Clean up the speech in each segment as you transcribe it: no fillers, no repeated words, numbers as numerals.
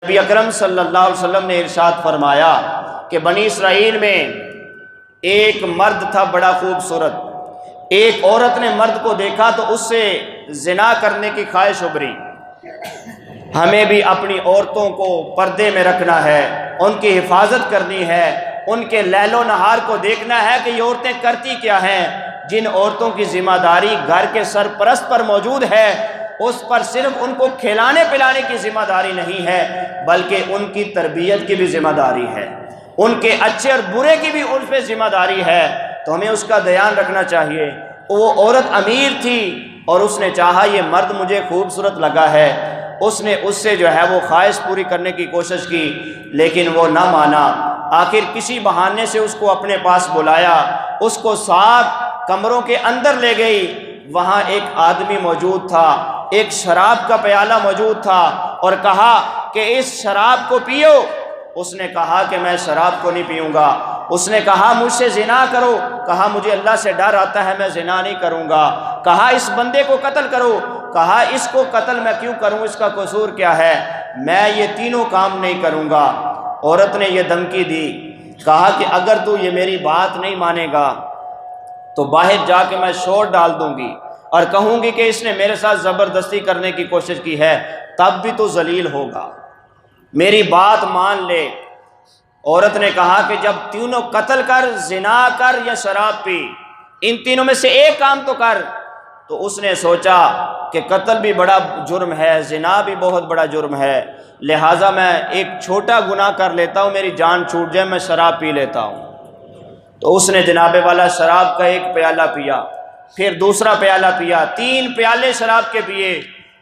نبی اکرم صلی اللہ علیہ وسلم نے ارشاد فرمایا کہ بنی اسرائیل میں ایک مرد تھا بڑا خوبصورت. ایک عورت نے مرد کو دیکھا تو اس سے زنا کرنے کی خواہش ابھری. ہمیں بھی اپنی عورتوں کو پردے میں رکھنا ہے، ان کی حفاظت کرنی ہے، ان کے لیل و نہار کو دیکھنا ہے کہ یہ عورتیں کرتی کیا ہیں. جن عورتوں کی ذمہ داری گھر کے سرپرست پر موجود ہے، اس پر صرف ان کو کھلانے پلانے کی ذمہ داری نہیں ہے بلکہ ان کی تربیت کی بھی ذمہ داری ہے، ان کے اچھے اور برے کی بھی ان پہ ذمہ داری ہے. تو ہمیں اس کا دھیان رکھنا چاہیے. وہ عورت امیر تھی اور اس نے چاہا یہ مرد مجھے خوبصورت لگا ہے، اس نے اس سے جو ہے وہ خواہش پوری کرنے کی کوشش کی لیکن وہ نہ مانا. آخر کسی بہانے سے اس کو اپنے پاس بلایا، اس کو صاف کمروں کے اندر لے گئی. وہاں ایک آدمی موجود تھا، ایک شراب کا پیالہ موجود تھا اور کہا کہ اس شراب کو پیو. اس نے کہا کہ میں شراب کو نہیں پیوں گا. اس نے کہا مجھ سے زنا کرو. کہا مجھے اللہ سے ڈر آتا ہے، میں زنا نہیں کروں گا. کہا اس بندے کو قتل کرو. کہا اس کو قتل میں کیوں کروں، اس کا قصور کیا ہے، میں یہ تینوں کام نہیں کروں گا. عورت نے یہ دھمکی دی، کہا کہ اگر تو یہ میری بات نہیں مانے گا تو باہر جا کے میں شور ڈال دوں گی اور کہوں گی کہ اس نے میرے ساتھ زبردستی کرنے کی کوشش کی ہے، تب بھی تو ذلیل ہوگا، میری بات مان لے. عورت نے کہا کہ جب تینوں قتل کر، زنا کر یا شراب پی، ان تینوں میں سے ایک کام تو کر. تو اس نے سوچا کہ قتل بھی بڑا جرم ہے، زنا بھی بہت بڑا جرم ہے، لہٰذا میں ایک چھوٹا گناہ کر لیتا ہوں، میری جان چھوٹ جائے، میں شراب پی لیتا ہوں. تو اس نے جناب والا شراب کا ایک پیالہ پیا، پھر دوسرا پیالہ پیا، 3 پیالے شراب کے پیے.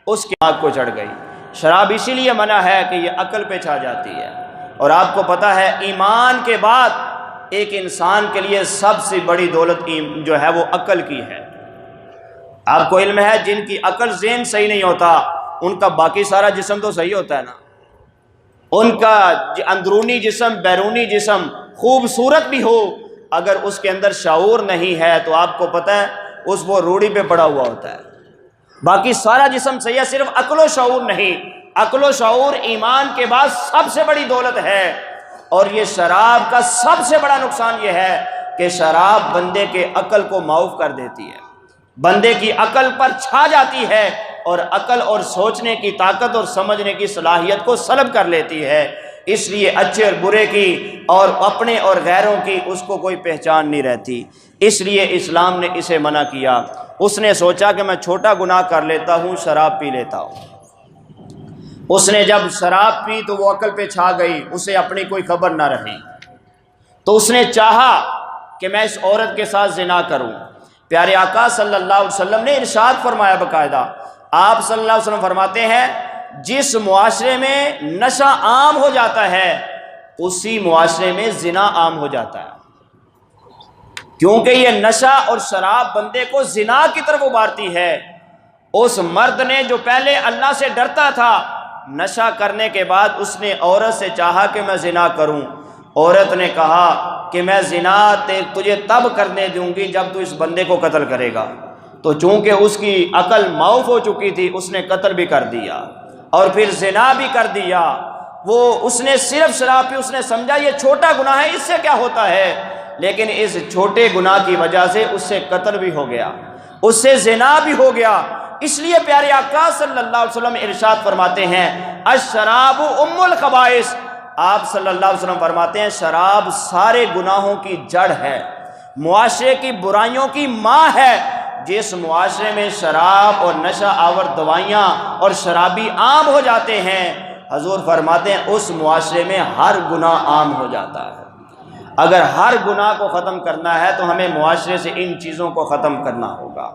اس کی آنکھ کو چڑھ گئی. شراب اسی لیے منع ہے کہ یہ عقل پہ چھا جاتی ہے، اور آپ کو پتہ ہے ایمان کے بعد ایک انسان کے لیے سب سے بڑی دولت جو ہے وہ عقل کی ہے. آپ کو علم ہے جن کی عقل ذہن صحیح نہیں ہوتا ان کا باقی سارا جسم تو صحیح ہوتا ہے نا. ان کا اندرونی جسم بیرونی جسم خوبصورت بھی ہو، اگر اس کے اندر شعور نہیں ہے تو آپ کو پتہ ہے اس وہ روڑی پہ پڑا ہوا ہوتا ہے. باقی سارا جسم صحیح ہے، صرف عقل و شعور نہیں. عقل و شعور ایمان کے بعد سب سے بڑی دولت ہے. اور یہ شراب کا سب سے بڑا نقصان یہ ہے کہ شراب بندے کے عقل کو معاف کر دیتی ہے، بندے کی عقل پر چھا جاتی ہے اور عقل اور سوچنے کی طاقت اور سمجھنے کی صلاحیت کو سلب کر لیتی ہے. اس لیے اچھے اور برے کی اور اپنے اور غیروں کی اس کو کوئی پہچان نہیں رہتی. اس لیے اسلام نے اسے منع کیا. اس نے سوچا کہ میں چھوٹا گناہ کر لیتا ہوں، شراب پی لیتا ہوں. اس نے جب شراب پی تو وہ عقل پہ چھا گئی، اسے اپنی کوئی خبر نہ رہی. تو اس نے چاہا کہ میں اس عورت کے ساتھ زنا کروں. پیارے آقا صلی اللہ علیہ وسلم نے ارشاد فرمایا باقاعدہ. آپ صلی اللہ علیہ وسلم فرماتے ہیں جس معاشرے میں نشہ عام ہو جاتا ہے اسی معاشرے میں زنا عام ہو جاتا ہے، کیونکہ یہ نشہ اور شراب بندے کو زنا کی طرف ابھارتی ہے. اس مرد نے جو پہلے اللہ سے ڈرتا تھا، نشہ کرنے کے بعد اس نے عورت سے چاہا کہ میں زنا کروں. عورت نے کہا کہ میں زنا تجھے تب کرنے دوں گی جب تو اس بندے کو قتل کرے گا. تو چونکہ اس کی عقل معاف ہو چکی تھی، اس نے قتل بھی کر دیا اور پھر زنا بھی کر دیا. اس نے صرف شراب پی، اس نے سمجھا یہ چھوٹا گناہ ہے، اس سے کیا ہوتا ہے، لیکن اس چھوٹے گناہ کی وجہ سے اس سے قتل بھی ہو گیا، اس سے زنا بھی ہو گیا. اس لیے پیارے آقا صلی اللہ علیہ وسلم ارشاد فرماتے ہیں الشراب ام الخبائث. آپ صلی اللہ علیہ وسلم فرماتے ہیں شراب سارے گناہوں کی جڑ ہے، معاشرے کی برائیوں کی ماں ہے. جس معاشرے میں شراب اور نشہ آور دوائیاں اور شرابی عام ہو جاتے ہیں، حضور فرماتے ہیں اس معاشرے میں ہر گناہ عام ہو جاتا ہے. اگر ہر گناہ کو ختم کرنا ہے تو ہمیں معاشرے سے ان چیزوں کو ختم کرنا ہوگا.